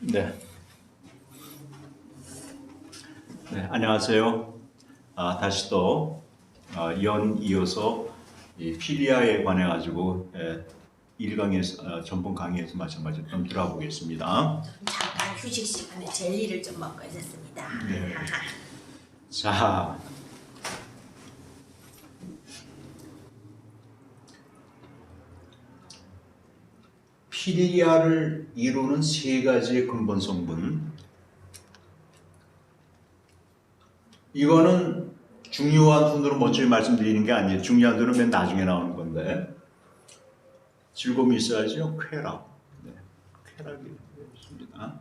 네. 네, 안녕하세요. 다시 또 이어서 이 필리아에 관해 가지고 1강에서 전번 강의에서 마찬가지로 좀 들어가 보겠습니다. 잠깐 휴식 시간에 젤리를 좀 먹고 있었습니다. 네. 자, 필리아를 이루는 세 가지의 근본 성분. 이거는 중요한 순으로 먼저 말씀드리는 게 아니에요. 중요한 순은 맨 나중에 나오는 건데. 즐거움이 있어야죠. 쾌락. 네, 쾌락이 있습니다.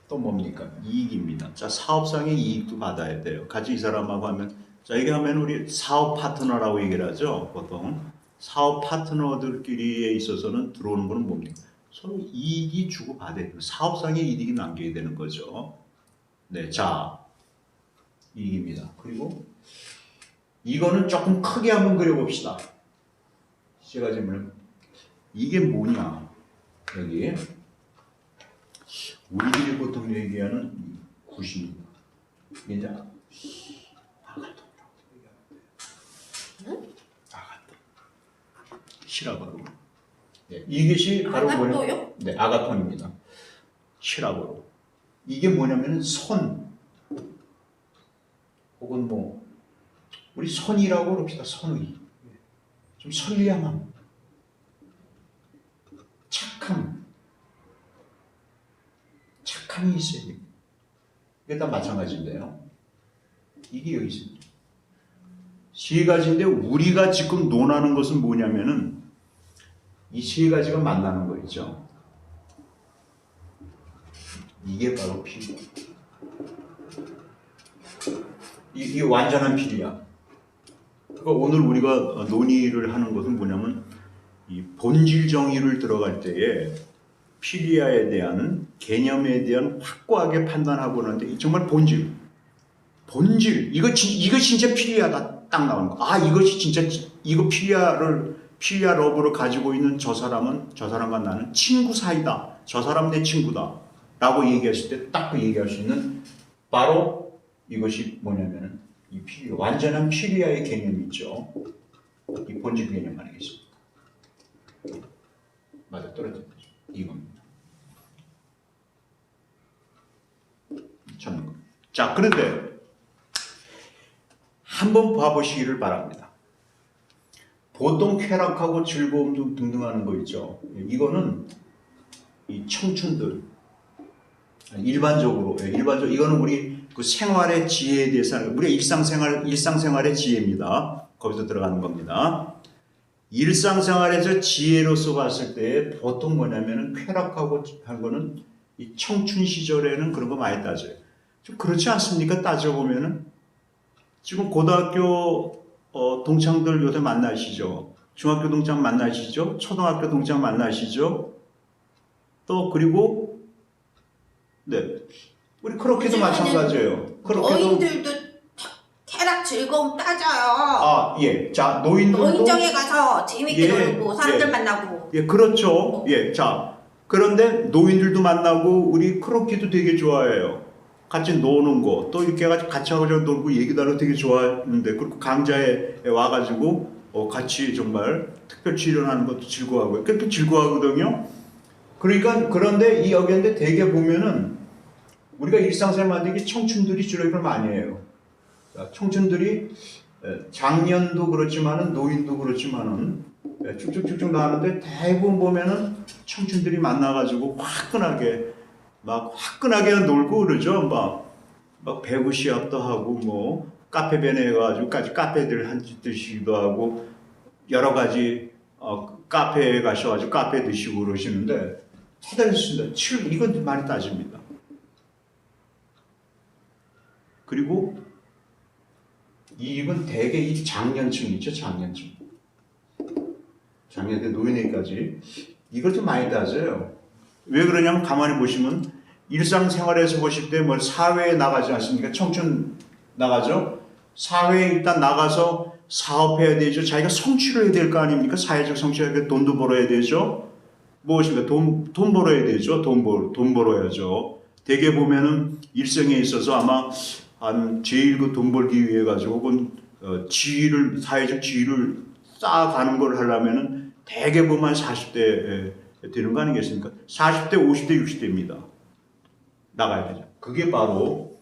또 뭡니까? 이익입니다. 자, 사업상의 이익도 받아야 돼요. 같이 이 사람하고 하면, 자, 이게 하면 우리 사업 파트너라고 얘기를 하죠. 보통. 사업 파트너들끼리에 있어서는 들어오는 거는 뭡니까? 서로 이익이 주고받아야 돼요. 사업상의 이익이 남겨야 되는 거죠. 네, 자, 이익입니다. 그리고 이거는 조금 크게 한번 그려봅시다. 제가 질문을 이게 뭐냐? 여기 우리들이 보통 얘기하는 굿입니다. 이게 이제 아가톤이라고 얘기하는데, 아가톤, 시라버로. 네, 이것이 바로 뭐냐? 네, 아가톤입니다. 시라버로. 이게 뭐냐면은 선, 혹은 뭐 우리 선이라고 그럽시다. 선의, 좀 선량함, 착함이 있어야 됩니다. 이게 다 마찬가지인데요. 이게 여기 있습니다. 세 가지인데 우리가 지금 논하는 것은 뭐냐면은 이 세 가지가 만나는 거 있죠. 이게 바로 필이야. 이게 완전한 필이야. 그러니까 오늘 우리가 논의를 하는 것은 뭐냐면 이 본질 정의를 들어갈 때에 필리아에 대한 개념에 대한 확고하게 판단하고 나는데 정말 본질 이거 진짜 필리아다 딱 나오는 거. 아, 이것이 진짜 이거 필리아 러브를 가지고 있는 저 사람과 나는 친구 사이다. 저 사람 내 친구다라고 얘기했을 때 딱 그 얘기할 수 있는 바로 이것이 뭐냐면은 이 필리아, 완전한 필리아의 개념이 있죠. 이 본질 개념 아니겠습니까? 맞아, 떨어진 거죠. 이겁니다. 찾는 거. 자, 그런데 한번 봐보시기를 바랍니다. 보통 쾌락하고 즐거움도 등등하는 거 있죠. 이거는 이 청춘들 일반적으로 이거는 우리 그 생활의 지혜에 대해서 우리 일상생활의 지혜입니다. 거기서 들어가는 겁니다. 일상생활에서 지혜로서 봤을 때 보통 뭐냐면은 쾌락하고 한 거는 이 청춘 시절에는 그런 거 많이 따져요. 좀 그렇지 않습니까? 따져보면은 지금 고등학교 동창들 요새 만나시죠? 중학교 동창 만나시죠? 초등학교 동창 만나시죠? 또 그리고 네, 우리 크로키도 마찬가지예요. 노인들도 쾌락 즐거움 따져요. 아, 예. 자, 노인들도 노인정에 가서 재밌게 놀고 사람들 만나고. 예, 그렇죠. 예, 자, 그런데 노인들도 만나고 우리 크로키도 되게 좋아해요. 같이 노는 거, 또 이렇게 같이 하고 놀고 얘기도 하고 되게 좋아하는데, 그리고 강좌에 와가지고 같이 정말 특별 출연하는 것도 즐거워하고요. 그렇게 즐거워하거든요. 그러니까 그런데 여기인데 되게 보면은 우리가 일상생활 만들기 청춘들이 주로 이걸 많이 해요. 자, 청춘들이 장년도 그렇지만은 노인도 그렇지만은 쭉쭉쭉쭉 나가는데 대부분 보면은 청춘들이 만나가지고 화끈하게 놀고 그러죠. 막 배구 시합도 하고 뭐 카페벤에 가가지고 카페들 한 잔 드시기도 하고 여러 가지 카페에 가셔가지고 카페 드시고 그러시는데 대단했습니다. 이건 많이 따집니다. 그리고 이건 대개 이 장년층 있죠. 장년층 노인회까지 이걸 좀 많이 따져요. 왜 그러냐면 가만히 보시면 일상생활에서 보실 때 뭐 사회에 나가지 않습니까? 청춘 나가죠. 사회에 일단 나가서 사업해야 되죠. 자기가 성취를 해야 될 거 아닙니까? 사회적 성취를 해야 돼. 돈도 벌어야 되죠. 무엇인가 돈 벌어야 되죠. 돈 벌어야죠. 대개 보면은 일생에 있어서 아마 한 제일 그 돈 벌기 위해 가지고 혹은 지위를 사회적 지위를 쌓아가는 걸 하려면은 대개 보면 40대 되는 거 아니겠습니까? 40대, 50대, 60대입니다. 나가야 되죠. 그게 바로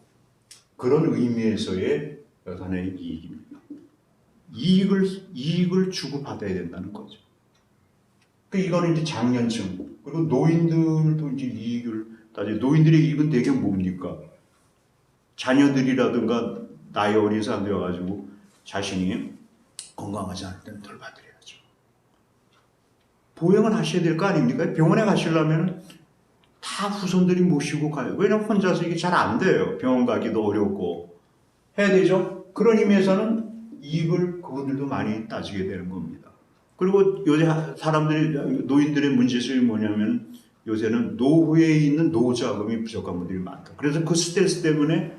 그런 의미에서의 하나의 이익입니다. 이익을 주고받아야 된다는 거죠. 이거는 이제 장년층, 그리고 노인들도 이제 이익을 따지. 노인들의 이익은 대개 뭡니까? 자녀들이라든가 나이 어린 사람들 와가지고 자신이 건강하지 않을 때는 덜 받으려야죠. 보행을 하셔야 될 거 아닙니까? 병원에 가시려면 다 후손들이 모시고 가요. 왜냐면 혼자서 이게 잘 안 돼요. 병원 가기도 어렵고. 해야 되죠? 그런 의미에서는 이익을 그분들도 많이 따지게 되는 겁니다. 그리고 요새 사람들이, 노인들의 문제점이 뭐냐면 요새는 노후에 있는 노후자금이 부족한 분들이 많다. 그래서 그 스트레스 때문에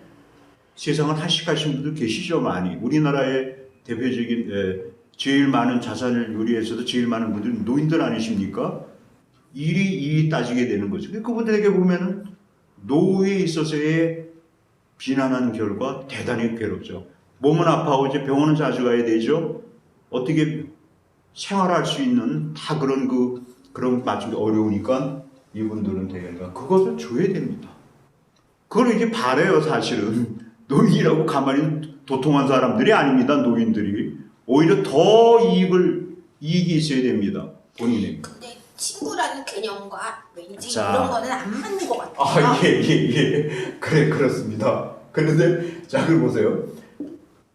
세상을 하식하신 분들 계시죠, 많이. 우리나라의 대표적인 제일 많은 자산을 요리해서도 제일 많은 분들은 노인들 아니십니까? 일이 따지게 되는 거죠. 그분들에게 보면은 노후에 있어서의 비난하는 결과 대단히 괴롭죠. 몸은 아파하고 이제 병원은 자주 가야 되죠. 어떻게 생활할 수 있는 다 그런 맞추기 어려우니까 이분들은 되게 그것을 줘야 됩니다. 그걸 이제 바래요, 사실은. 노인이라고 가만히 도통한 사람들이 아닙니다, 노인들이. 오히려 더 이익이 있어야 됩니다, 본인에게. 근데 친구라는 개념과 왠지 자. 이런 거는 안 맞는 것 같아요. 예. 그렇습니다. 그런데, 자, 그걸 보세요.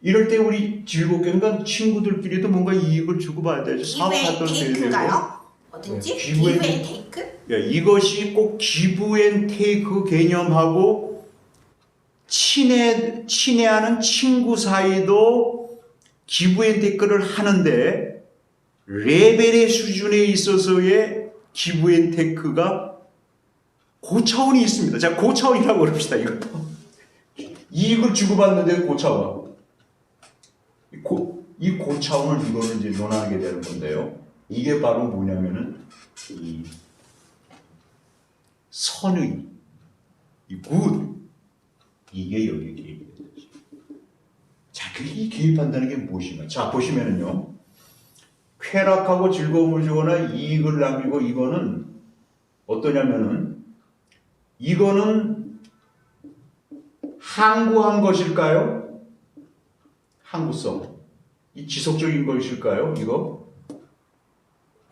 이럴 때 우리 즐겁게, 그러니까 친구들끼리도 뭔가 이익을 주고받아야 되죠. 사업하던 테이크인가요? 뭐든지? 네, 기브 앤 테이크? 예, 이것이 꼭 기브 앤 테이크 개념하고 친애하는 친구 사이도 기브 앤 테이크를 하는데 레벨의 수준에 있어서의 기브 앤 테이크가 고차원이 있습니다. 자, 고차원이라고 그럽시다. 이것도 이익을 주고받는데 고차원. 이 고차원을 이거를 이제 논하게 되는 건데요. 이게 바로 뭐냐면은 이 선의, 이 굿, 이게 여기에 개입이 되죠. 자, 이 개입한다는 게 무엇인가? 자, 보시면은요, 쾌락하고 즐거움을 주거나 이익을 남기고 이거는 어떠냐면은 이거는 항구한 것일까요? 항구성. 이 지속적인 것일까요? 이거?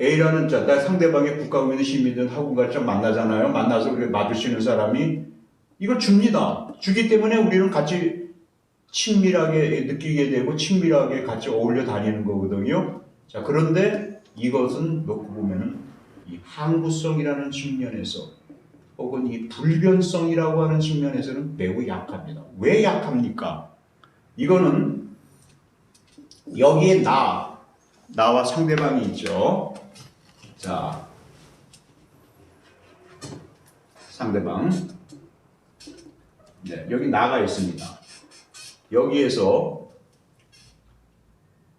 A라는 자, 나 상대방의 국가고 있는 시민들 학원같이 좀 만나잖아요. 만나서 우리 마주치는 사람이 이걸 줍니다. 주기 때문에 우리는 같이 친밀하게 느끼게 되고 친밀하게 같이 어울려 다니는 거거든요. 자, 그런데 이것은 놓고 보면은 이 항구성이라는 측면에서 혹은 이 불변성이라고 하는 측면에서는 매우 약합니다. 왜 약합니까? 이거는 여기에 나와 상대방이 있죠. 자, 상대방. 네, 여기 나가 있습니다. 여기에서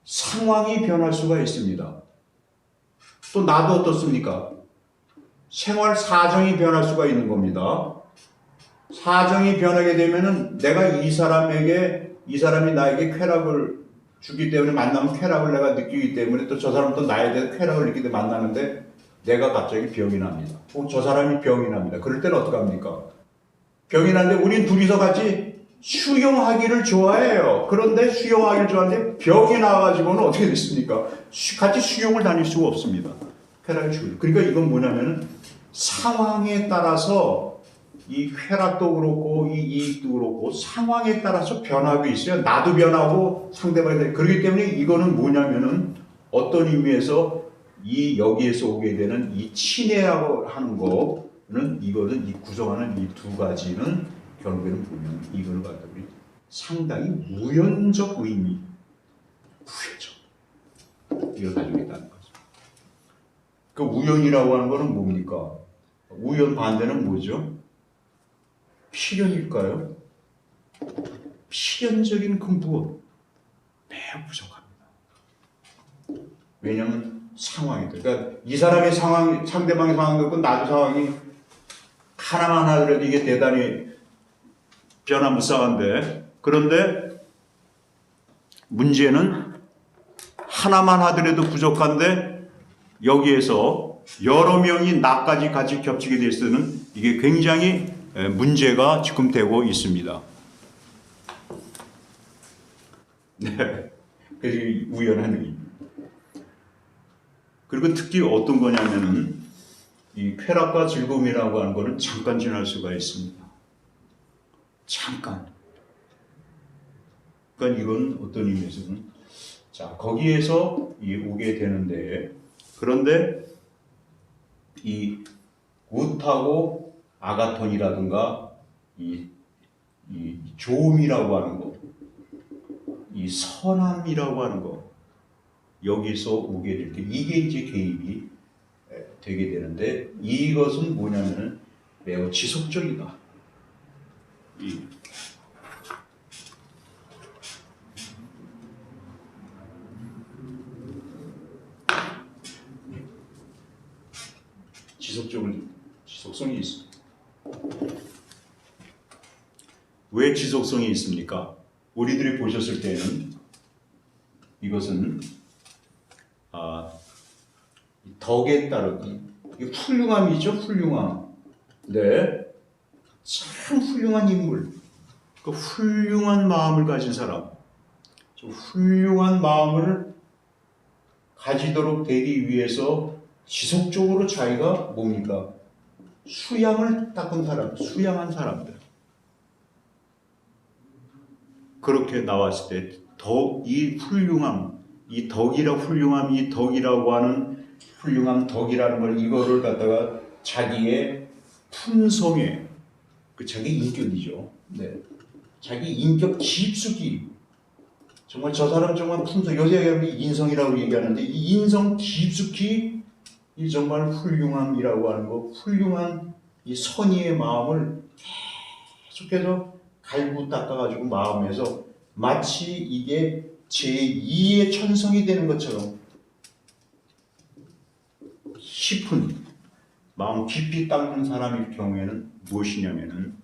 상황이 변할 수가 있습니다. 또 나도 어떻습니까? 생활 사정이 변할 수가 있는 겁니다. 사정이 변하게 되면은 내가 이 사람이 나에게 쾌락을 주기 때문에 만나면 쾌락을 내가 느끼기 때문에 또 저 사람도 나에 대해서 쾌락을 느끼기 때문에 만나는데 내가 갑자기 병이 납니다. 혹은 저 사람이 병이 납니다. 그럴 때는 어떡합니까? 병이 나는데 우린 둘이서 같이 수영하기를 좋아해요. 그런데 수영하기를 좋아하는데 병이 나와가지고는 어떻게 됐습니까? 같이 수영을 다닐 수가 없습니다. 쾌락을 주고. 그러니까 이건 뭐냐면은 상황에 따라서 이 쾌락도 그렇고 이 이익도 그렇고 상황에 따라서 변하고 있어요. 나도 변하고 상대방이 변하고. 그렇기 때문에 이거는 뭐냐면은 어떤 의미에서 여기에서 오게 되는 이 친애하고 하는 거는 이거는 이 구성하는 이 두 가지는 결국에는 보면 이걸 갖다 우리 상당히 우연적 의미, 이걸 가지고 있다는 거죠. 그 우연이라고 하는 거는 뭡니까? 우연 반대는 뭐죠? 필연일까요? 필연적인 그 무엇 매우 부족합니다. 왜냐하면 상황이다. 그러니까 이 사람의 상황, 상대방의 상황도 있고 나도 상황이 하나만 하더라도 이게 대단히 변화무쌍한데, 그런데 문제는 하나만 하더라도 부족한데 여기에서 여러 명이 나까지 같이 겹치게 될 수는 이게 굉장히 문제가 지금 되고 있습니다. 네, 그래서 우연한 일. 그리고 특히 어떤 거냐면은 이 쾌락과 즐거움이라고 하는 거는 잠깐 지날 수가 있습니다. 잠깐. 그러니까 이건 어떤 의미에서는 자 거기에서 오게 되는데, 그런데 이 굿하고 아가톤이라든가 이 좋음이라고 하는 거, 이 선함이라고 하는 거, 여기서 오게 될 때 이게 이제 개입이 되게 되는데, 이것은 뭐냐면 매우 지속적이다. 지속성이 있습니다. 왜 지속성이 있습니까? 우리들이 보셨을 때는 이것은 덕에 따르기, 이게 훌륭함이죠, 훌륭함. 네, 참 훌륭한 인물, 그 훌륭한 마음을 가진 사람, 훌륭한 마음을 가지도록 되기 위해서 지속적으로 자기가 뭡니까? 수양을 닦은 사람, 수양한 사람들. 그렇게 나왔을 때 이 훌륭함, 이 덕이라고 하는 훌륭한 덕이라는 걸, 이거를 갖다가 자기의 품성에, 자기 인격이죠. 네, 자기 인격 깊숙이, 정말 저 사람 정말 품성, 요새 인성이라고 얘기하는데 이 인성 깊숙이 이 정말 훌륭함이라고 하는 거, 훌륭한 이 선의의 마음을 계속해서 갈고 닦아가지고 마음에서 마치 이게 제2의 천성이 되는 것처럼 깊은 마음 깊이 닦는 사람일 경우에는 무엇이냐면은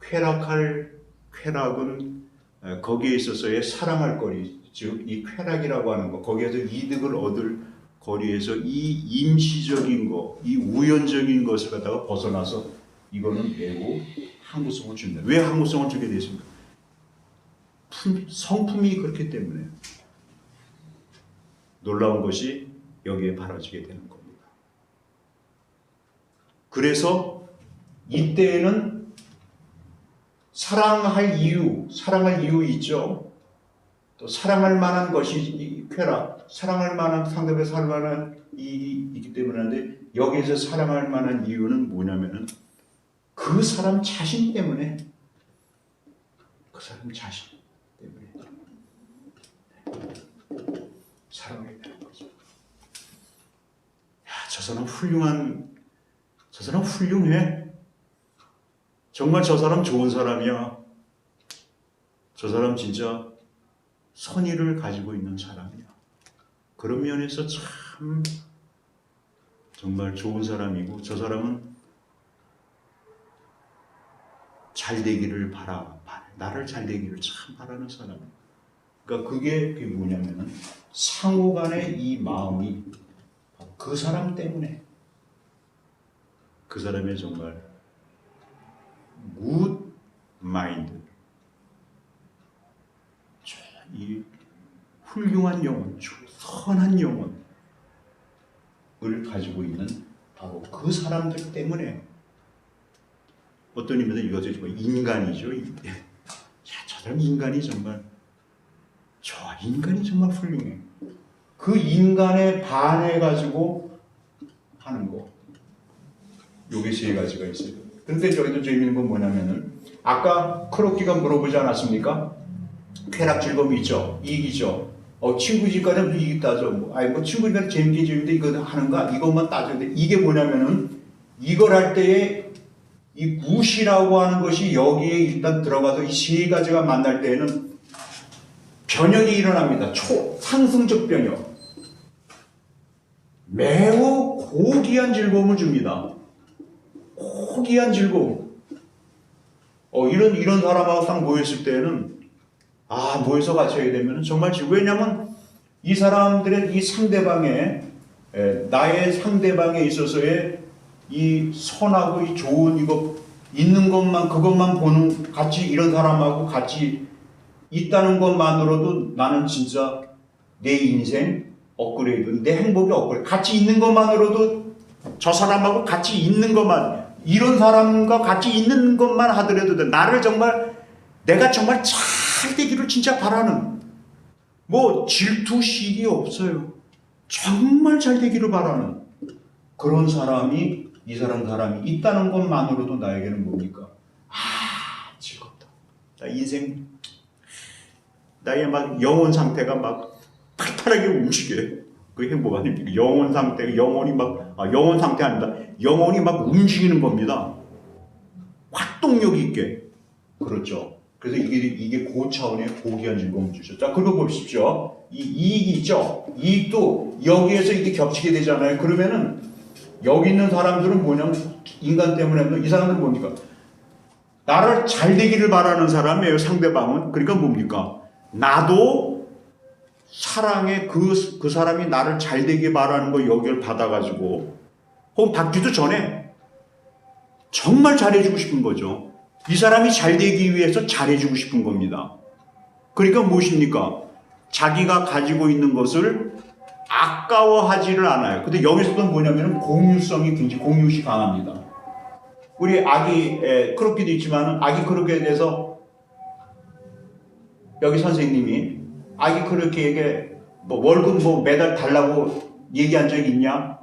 쾌락은 거기에 있어서의 사랑할 거리, 즉 이 쾌락이라고 하는 거, 거기에서 이득을 얻을 거리에서 이 임시적인 거, 이 우연적인 것을 갖다가 벗어나서 이거는 매우 항구성을 준다. 왜 항구성을 주게 되십니까? 성품이 그렇기 때문에. 놀라운 것이 여기에 바라지게 되는 겁니다. 그래서 이때에는 사랑할 이유 있죠. 또 사랑할 만한 것이 쾌락, 사랑할 만한, 상대방을 사랑할 만한 이익이 있기 때문에 하는데, 여기에서 사랑할 만한 이유는 뭐냐면은 그 사람 자신 때문에, 그 사람 자신 때문에 사랑하게 되는 거죠. 야, 저 사람 훌륭해. 정말 저 사람 좋은 사람이야. 저 사람 진짜 선의를 가지고 있는 사람이야. 그런 면에서 참 정말 좋은 사람이고, 저 사람은 잘 되기를 나를 잘 되기를 참 바라는 사람이야. 그러니까 그게 뭐냐면은 상호 간의 이 마음이 그 사람 때문에, 그 사람의 정말 good mind, 이 훌륭한 영혼, 선한 영혼을 가지고 있는 바로 그 사람들 때문에, 어떤 의미에서 이것이 정말 인간이죠. 저 사람 인간이 정말 훌륭해. 그 인간에 반해가지고 하는 거. 요게 세 가지가 있어요. 근데 저기도 재미있는 건 뭐냐면은, 아까 크로키가 물어보지 않았습니까? 쾌락 즐거움이 있죠. 이익이죠. 친구 집 가면 이익 따져. 친구 집에 재밌게 재밌는데 이거 하는가? 이것만 따져야 돼. 이게 뭐냐면은, 이걸 할 때에 이 굿이라고 하는 것이 여기에 일단 들어가서 이 세 가지가 만날 때에는 변형이 일어납니다. 상승적 변형. 매우 고귀한 즐거움을 줍니다. 고귀한 즐거움. 이런 사람하고 딱 모였을 때는 모여서 같이 하게 되면 정말 왜냐면 이 사람들의 이 상대방의 나의 상대방에 있어서의 이 선하고 이 좋은 이거 있는 것만 그것만 보는 같이 이런 사람하고 같이 있다는 것만으로도 나는 진짜 내 인생 업그레이드, 내 행복이 업그레이드. 같이 있는 것만으로도 저 사람하고 같이 있는 것만 이런 사람과 같이 있는 것만 하더라도 나를 정말 내가 정말 잘 되기를 진짜 바라는 뭐 질투식이 없어요. 정말 잘 되기를 바라는 그런 사람이 이 사람이 있다는 것만으로도 나에게는 뭡니까? 즐겁다. 나 인생 나의 막 영혼 상태가 막 팔팔하게 움직여. 그게 행복 아닙니까? 영혼 상태, 영혼이 막 영혼 상태 아닙니다. 영혼이 막 움직이는 겁니다. 활동력 있게. 그렇죠. 그래서 이게 고차원의 고귀한 즐거움을 주셨죠. 자, 그거 보십시오. 이 이익이 있죠. 이익도 여기에서 이게 겹치게 되잖아요. 그러면은 여기 있는 사람들은 뭐냐면 인간 때문에 이 사람들은 뭡니까? 나를 잘 되기를 바라는 사람이에요. 상대방은. 그러니까 뭡니까? 나도 사랑의 그 사람이 나를 잘 되게 바라는 거 여기를 받아가지고 혹은 받기도 전에 정말 잘해주고 싶은 거죠. 이 사람이 잘 되기 위해서 잘해주고 싶은 겁니다. 그러니까 무엇입니까? 자기가 가지고 있는 것을 아까워하지를 않아요. 근데 여기서도 뭐냐면 공유성이 굉장히 공유시 강합니다. 우리 아기 크로키도 있지만 아기 크로키에 대해서 여기 선생님이 아기 크로키에게 뭐 월급 뭐 매달 달라고 얘기한 적이 있냐?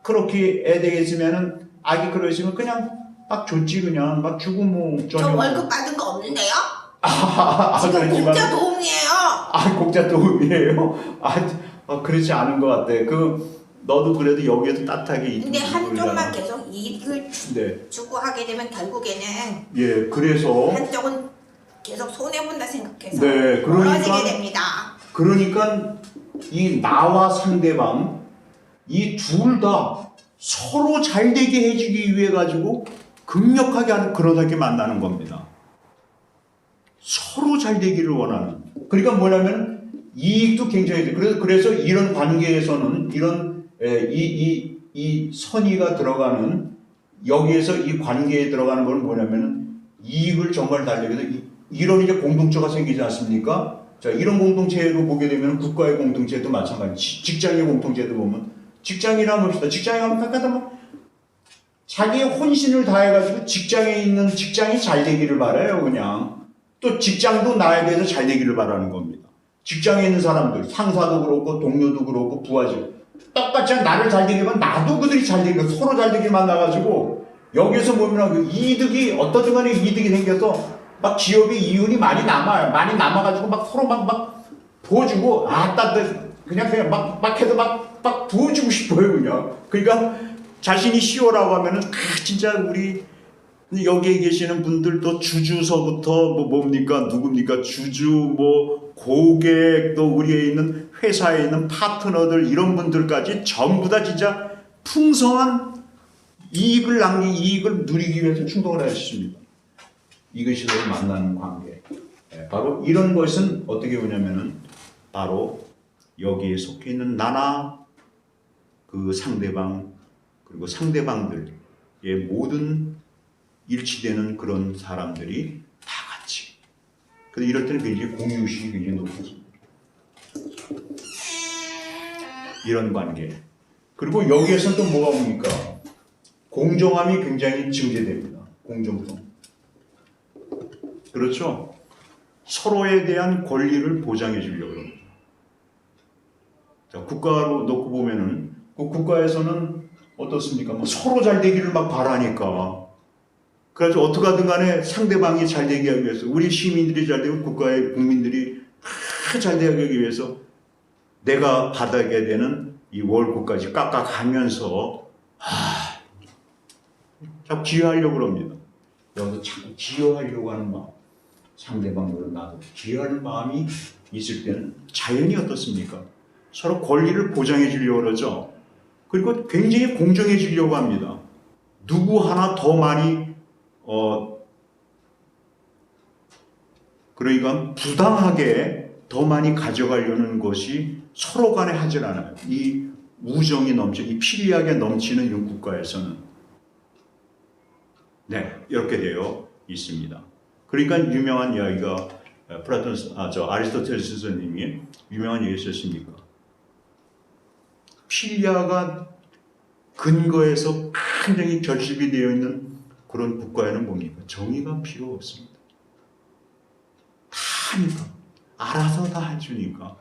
크로키에 대해서면은 아기 크로키면 그냥 막 줬지 그냥 막 주고 뭐 저 월급 받은 거 없는데요? 지금 그렇지만, 공짜 도움이에요. 공짜 도움이에요? 그렇지 않은 것 같아. 너도 그래도 여기에서 따뜻하게 근데 한쪽만 계속 이익을 네. 추구하게 되면 결국에는 예, 그래서 한쪽은 계속 손해본다 생각해서 네, 멀어지게 됩니다. 그러니까 이 나와 상대방 이 둘 다 서로 잘 되게 해주기 위해 가지고 극력하게 하는 그런 사람이 만나는 겁니다. 서로 잘 되기를 원하는. 그러니까 뭐냐면 이익도 굉장히 그래서 이런 관계에서는 이런 이 선의가 들어가는 여기에서 이 관계에 들어가는 건 뭐냐면 이익을 정말 달리게 돼. 이런 이제 공동체가 생기지 않습니까? 자, 이런 공동체로 보게 되면 국가의 공동체도 마찬가지. 직장의 공동체도 보면 직장이라 봅시다. 직장에 가면 깎아다면 자기의 혼신을 다해가지고 직장에 있는 직장이 잘 되기를 바라요. 그냥 또 직장도 나에 대해서 잘 되기를 바라는 겁니다. 직장에 있는 사람들, 상사도 그렇고 동료도 그렇고 부하직 똑같이 나를 잘 되게 하면 나도 그들이 잘 되게 서로 잘 되게 만나가지고 여기서 보면 이득이 어떤 순간에 이득이 생겨서 막 기업의 이윤이 많이 남아요. 많이 남아가지고 막 서로 막 부어주고 그냥 막 해도 막 부어주고 싶어요 그냥. 그러니까 자신이 CEO라고 하면은 진짜 우리 여기에 계시는 분들도 주주서부터 뭡니까 누굽니까 주주 고객 또 우리에 있는 회사에 있는 파트너들 이런 분들까지 전부 다 진짜 풍성한 이익을 누리기 위해서 충동을 하셨습니다. 이것이 서로 만나는 관계. 바로 이런 것은 어떻게 보냐면은 바로 여기에 속해 있는 나나 그 상대방 그리고 상대방들의 모든 일치되는 그런 사람들이 다 같이. 근데 이럴 때는 굉장히 공유의식이 굉장히 높습니다. 이런 관계. 그리고 여기에서는 또 뭐가 옵니까? 공정함이 굉장히 증대됩니다. 공정성. 그렇죠? 서로에 대한 권리를 보장해 주려고 합니다. 자, 국가로 놓고 보면은 그 국가에서는 어떻습니까? 서로 잘 되기를 막 바라니까. 그래서 어떻게 하든 간에 상대방이 잘 되게 하기 위해서 우리 시민들이 잘 되고 국가의 국민들이 잘 되게 하기 위해서 내가 받아야 되는 이 월급까지 깎아가면서 자꾸 기여하려고 합니다. 여기서 자꾸 기여하려고 하는 마음. 상대방으로 나도 기여하는 마음이 있을 때는 자연히 어떻습니까? 서로 권리를 보장해 주려고 그러죠. 그리고 굉장히 공정해지려고 합니다. 누구 하나 더 많이 그러니까 부당하게 더 많이 가져가려는 것이 서로 간에 하질 않아요. 이 우정이 이 필리하게 넘치는 이 국가에서는 이렇게 되어 있습니다. 그러니까 유명한 이야기가 아리스토텔레스 선생님이 유명한 얘기 썼습니까? 필리아가 근거에서 굉장히 결집이 되어 있는 그런 국가에는 뭡니까? 정의가 필요 없습니다. 다 하니까. 알아서 다 해주니까.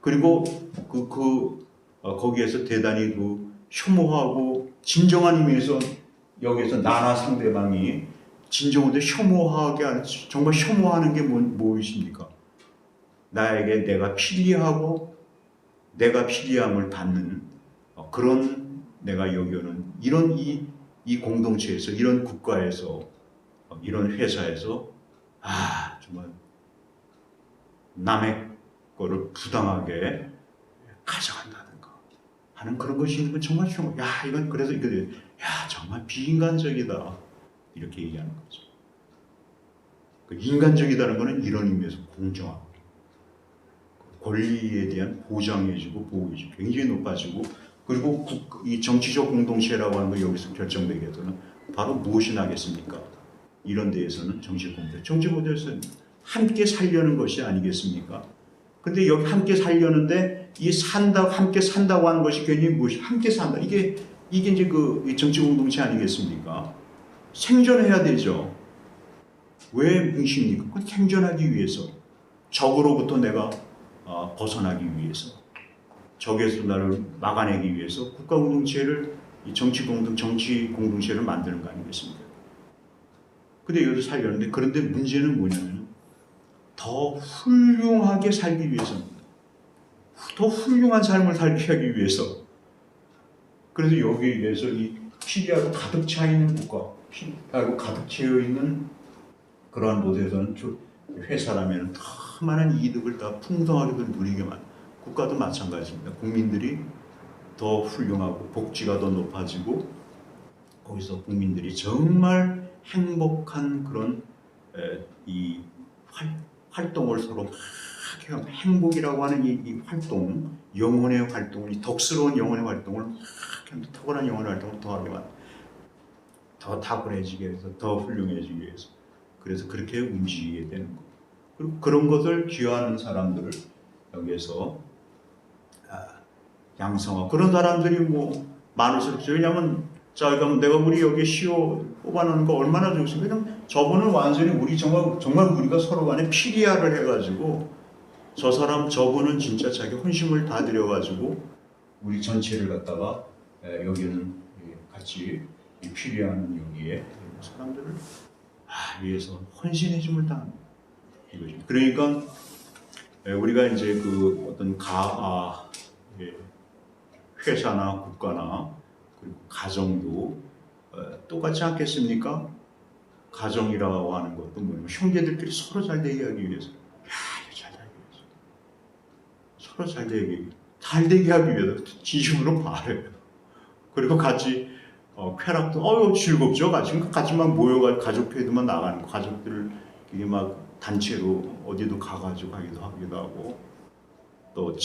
그리고 거기에서 대단히 혐오하고 진정한 의미에서 여기에서 나나 상대방이 진정으로 혐오하게 하는, 정말 혐오하는 게 무엇입니까? 나에게 내가 필요하고 내가 필요함을 받는 그런 내가 여기는 이런 이 공동체에서 이런 국가에서 이런 회사에서 정말 남의 거를 부당하게 가져간다든가 하는 그런 것이 있는 건 정말 혐오. 이건 그래서 정말 비인간적이다 이렇게 얘기하는 거죠. 인간적이다는 것은 이런 의미에서 공정하고 권리에 대한 보장해주고 보호해주고 굉장히 높아지고 그리고 이 정치적 공동체라고 하는 거 여기서 결정되게 되는 바로 무엇이 나겠습니까? 이런 데에서는 정치 공동체에서는 함께 살려는 것이 아니겠습니까? 근데 여기 함께 살려는데 함께 산다고 하는 것이 괜히 무엇이 함께 산다. 이게 이제 이 정치 공동체 아니겠습니까? 생존해야 되죠. 왜 뭉칩니까? 그건 생존하기 위해서. 적으로부터 내가 벗어나기 위해서. 적에서 나를 막아내기 위해서 국가 공동체를 정치 공동체를 만드는 거 아니겠습니까? 근데 여기서 살려는데 그런데 문제는 뭐냐면 더 훌륭하게 살기 위해서입니다. 더 훌륭한 삶을 살기 하기 위해서. 그래서 여기에 의해서 이 피리하고 가득 차 있는 국가, 피리하고 가득 채워 있는 그러한 곳에서는 회사라면 더 많은 이득을 다 풍성하게도 누리게만. 국가도 마찬가지입니다. 국민들이 더 훌륭하고 복지가 더 높아지고 거기서 국민들이 정말 행복한 그런 이 활동을 서로 행복이라고 하는 이 활동, 영혼의 활동을, 이 덕스러운 영혼의 활동을 탁월한 영혼의 활동을 더하게만 더 탁월해지게 해서 더 훌륭해지기 위해서 그래서 그렇게 움직이게 되는 거. 그리고 그런 것을 기여하는 사람들을 여기에서 양성하고 그런 사람들이 많을 수 없어요. 왜냐하면 그럼 내가 우리 여기 CEO 뽑아놓는 거 얼마나 좋습니까? 그냥 저분은 완전히 우리 정말 우리가 서로 간에 피리아를 해가지고 저분은 진짜 자기 혼심을 다 들여가지고 우리 전체를 갖다가 여기는 같이 피리아하는 여기에 사람들을 위해서 헌신해줌을 다 이거죠. 그러니까 우리가 이제 어떤 회사나 국가나 그리고 가정도 똑같지 않겠습니까? 가정이라고 하는 것도 뭐냐면 형제들끼리 서로 잘 되게 하기 위해서 잘 되기 위해서 서로 잘 되게 하기 위해서 진심으로 바래요. 그리고 같이 쾌락도 즐겁죠. 같이 막 모여가지고 가족회의도만 나가는 거 가족들 이게 막 단체로 어디도 가가지고 하기도 하고 또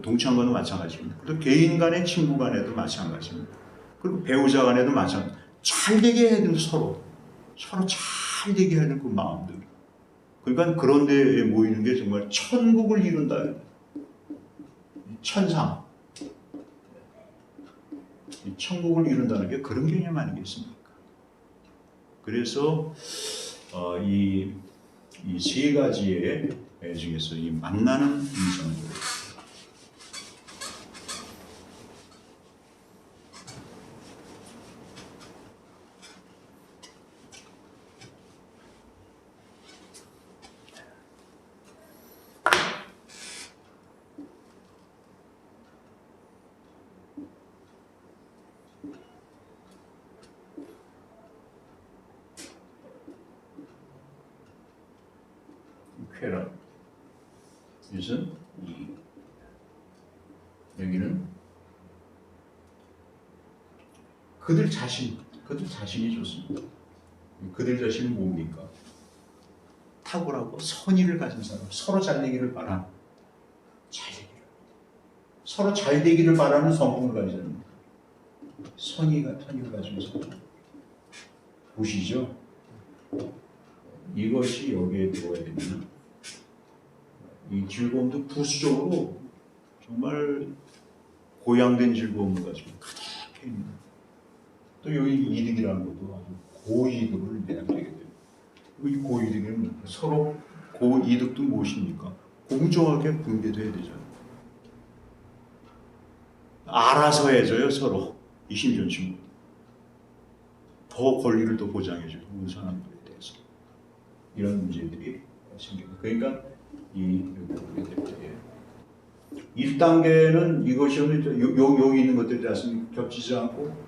동창과도 마찬가지입니다. 또 개인 간의 친구 간에도 마찬가지입니다. 그리고 배우자 간에도 마찬가지. 잘 되게 해야 되는 서로 잘 되게 하는 그 마음들. 그러니까 그런 데에 모이는 게 정말 천국을 이룬다. 천상. 천국을 이룬다는 게 그런 개념 아니겠습니까? 그래서 이 세 가지의 중에서 이 만나는 인성들. 쾌락. 이것은 여기는 그들 자신이 좋습니다. 그들 자신이 뭡니까? 탁월하고 선의를 가진 사람, 서로 잘 되기를 바라는, 서로 잘 되기를 바라는 성품을 가진 선의를 가진 사람. 보시죠? 이것이 여기에 들어야 되는 이 즐거움도 부수적으로 정말 고양된 즐거움을 가지고 가득해 있는. 또 여기 이득이라는 것도 아주 고이득을 내야 되게 돼요. 이 고이득은 서로 고이득도 무엇입니까? 공정하게 분배돼야 되잖아요. 알아서 해줘요 서로. 이심전 친구. 더 권리를 더 보장해줘요. 그 사람들에 대해서. 이런 문제들이 생깁니다. 그러니까 이 1단계는 이것이 여기 있는 것들이 겹치지 않고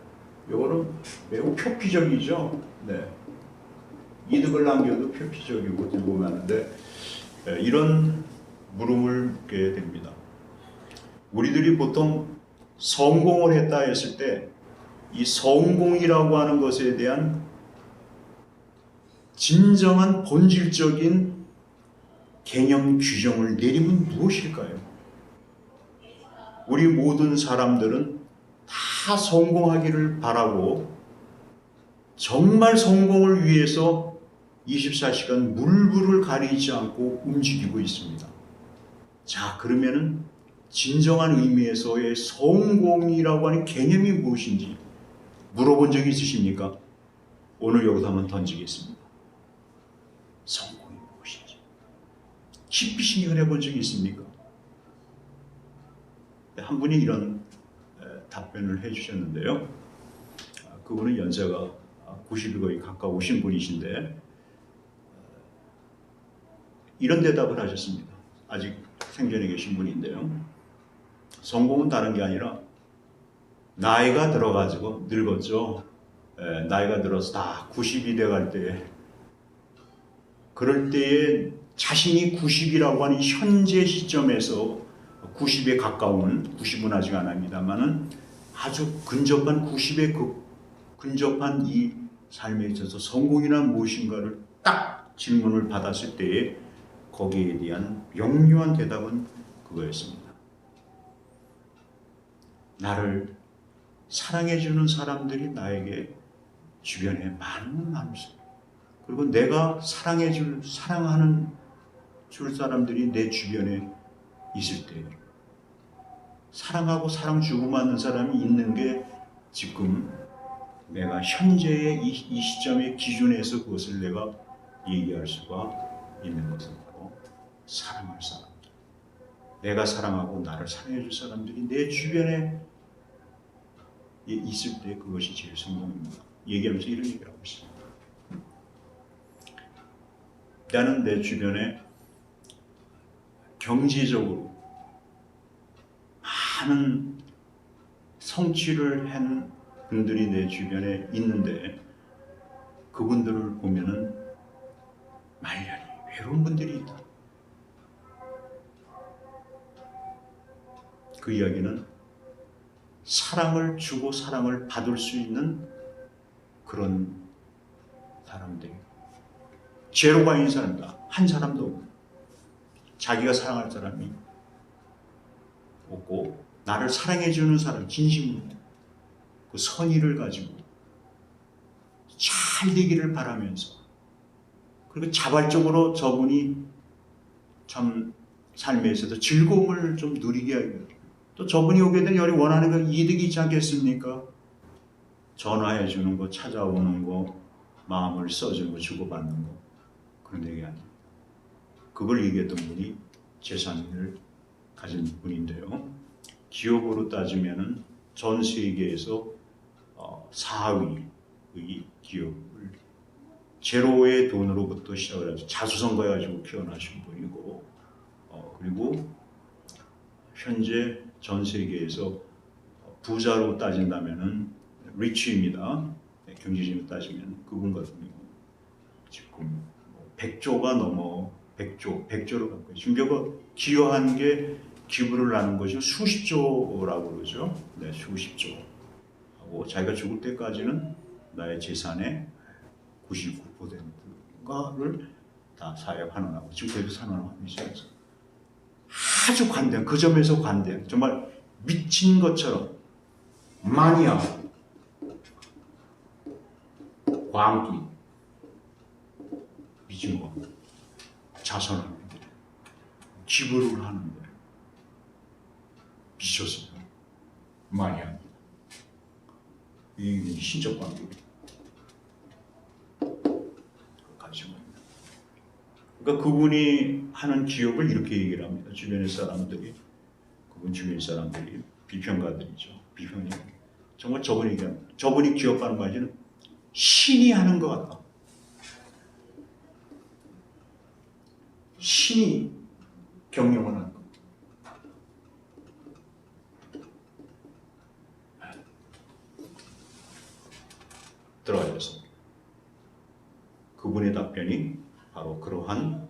이거는 매우 표피적이죠. 네. 이득을 남겨도 표피적이고 들고 가는데 이런 물음을 묻게 됩니다. 우리들이 보통 성공을 했다 했을 때 이 성공이라고 하는 것에 대한 진정한 본질적인 개념 규정을 내리면 무엇일까요? 우리 모든 사람들은 다 성공하기를 바라고 정말 성공을 위해서 24시간 물불을 가리지 않고 움직이고 있습니다. 자, 그러면은 진정한 의미에서의 성공이라고 하는 개념이 무엇인지 물어본 적이 있으십니까? 오늘 여기서 한번 던지겠습니다. 성공이 무엇인지 깊이 생각을 해본 적이 있습니까? 한 분이 이런 답변을 해주셨는데요. 그분은 연세가 90이 거의 가까우신 분이신데 이런 대답을 하셨습니다. 아직 생전에 계신 분인데요. 성공은 다른 게 아니라 나이가 들어가지고 늙었죠. 나이가 들어서 다 90이 돼갈 때 그럴 때에 자신이 90이라고 하는 현재 시점에서 90에 가까운 90은 아직 안 합니다만은 아주 근접한 90에 근접한 이 삶에 있어서 성공이란 무엇인가를 딱 질문을 받았을 때에 거기에 대한 명료한 대답은 그거였습니다. 나를 사랑해주는 사람들이 나에게 주변에 많은 있어요. 그리고 내가 사랑하는 줄 사람들이 내 주변에 있을 때 사랑하고 사랑 주고받는 사람이 있는 게 지금 내가 현재의 이 시점의 기준에서 그것을 내가 얘기할 수가 있는 것은 바로 사랑할 사람들. 내가 사랑하고 나를 사랑해 줄 사람들이 내 주변에 있을 때 그것이 제일 성공입니다. 얘기하면서 이런 얘기를 하고 있습니다. 나는 내 주변에 경제적으로 많은 성취를 한 분들이 내 주변에 있는데 그분들을 보면은 말년이 외로운 분들이 있다. 그 이야기는 사랑을 주고 사랑을 받을 수 있는 그런 사람들. 제로가 있는 사람이다. 한 사람도 없고 자기가 사랑할 사람이 없고 나를 사랑해주는 사람, 진심으로 그 선의를 가지고 잘 되기를 바라면서 그리고 자발적으로 저분이 참 삶에 있어서 즐거움을 좀 누리게 하고 또 저분이 오게 된 여리 원하는 그 이득이 있지 않겠습니까? 전화해 주는 거, 찾아오는 거, 마음을 써주는 거, 주고받는 거 그런 얘기 아니에요. 그걸 얘기했던 분이 재산을 가진 분인데요. 기업으로 따지면은 전 세계에서 4위의 기업을 제로의 돈으로부터 시작을 해서 자수성가해가지고 키워나신 분이고 그리고 현재 전 세계에서 부자로 따진다면은 리치입니다. 경제적으로 따지면 그분 같은 경우 지금 100조가 넘어 100조로 갖고 중개가 기여한 게 기부를 하는 것이 수십 조라고 그러죠. 네, 수십 조. 자기가 죽을 때까지는 나의 재산의 99%를 다 사회에 환원하고 지금까지 환원하고 있어서 아주 관대한, 그 점에서 관대한, 정말 미친 것처럼 마니아, 광기, 미친 거, 자선을 기부를 하는 거예요. 미쳤어요. 마니아. 이 신적 관계 가지고 있는. 그러니까 그분이 하는 기업을 이렇게 얘기를 합니다. 주변의 사람들이, 그분 주변 사람들이 비평가들이죠. 비평이 정말 저분이 기업하는 말이는 신이 하는 것 같다. 신이 경영을 하는 것. 들어가겠습니다. 그분의 답변이 바로 그러한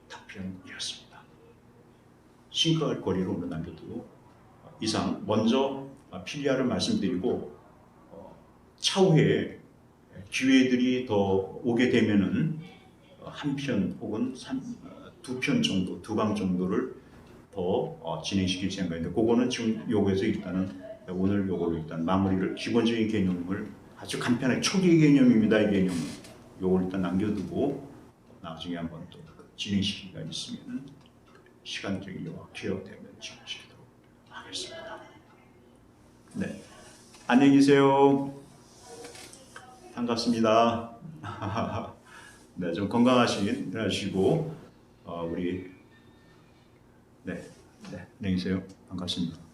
답변이었습니다. 신가할 거리로 오늘 남겨두고 이상 먼저 필리아를 말씀드리고 차후에 기회들이 더 오게 되면은 한 편 혹은 두 편 정도, 두 강 정도를 더 진행시킬 생각인데 그거는 지금 요거에서 일단은 오늘 요걸로 일단 마무리를 기본적인 개념을 아주 간편하게 초기 개념입니다. 이 개념은 요걸 일단 남겨두고 나중에 한번 또 진행시키기가 있으면 시간적인 여유가 되면 진행시키도록 하겠습니다. 네, 안녕히 계세요. 반갑습니다. 네, 좀 건강하시고 우리 네, 안녕히 계세요. 반갑습니다.